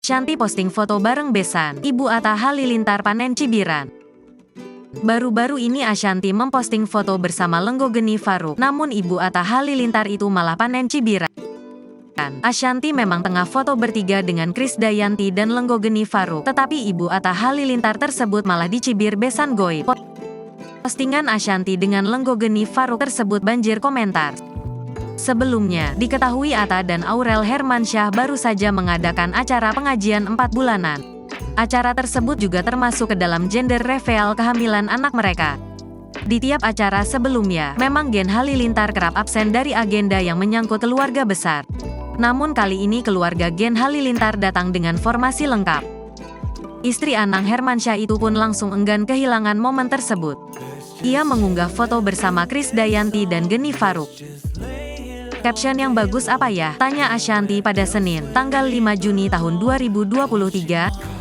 Ashanty posting foto bareng besan, Ibu Atta Halilintar panen cibiran. Baru-baru ini Ashanty memposting foto bersama Lenggo Geni Faruk, namun Ibu Atta Halilintar itu malah panen cibiran. Ashanty memang tengah foto bertiga dengan Krisdayanti dan Lenggo Geni Faruk, tetapi Ibu Atta Halilintar tersebut malah dicibir besan goib. Postingan Ashanty dengan Lenggo Geni Faruk tersebut banjir komentar. Sebelumnya, diketahui Atta dan Aurel Hermansyah baru saja mengadakan acara pengajian 4 bulanan. Acara tersebut juga termasuk ke dalam gender reveal kehamilan anak mereka. Di tiap acara sebelumnya, memang Gen Halilintar kerap absen dari agenda yang menyangkut keluarga besar. Namun kali ini keluarga Gen Halilintar datang dengan formasi lengkap. Istri Anang Hermansyah itu pun langsung enggan kehilangan momen tersebut. Ia mengunggah foto bersama Krisdayanti dan Geni Faruk. Caption yang bagus apa ya? Tanya Ashanty pada Senin, tanggal 5 Juni tahun 2023.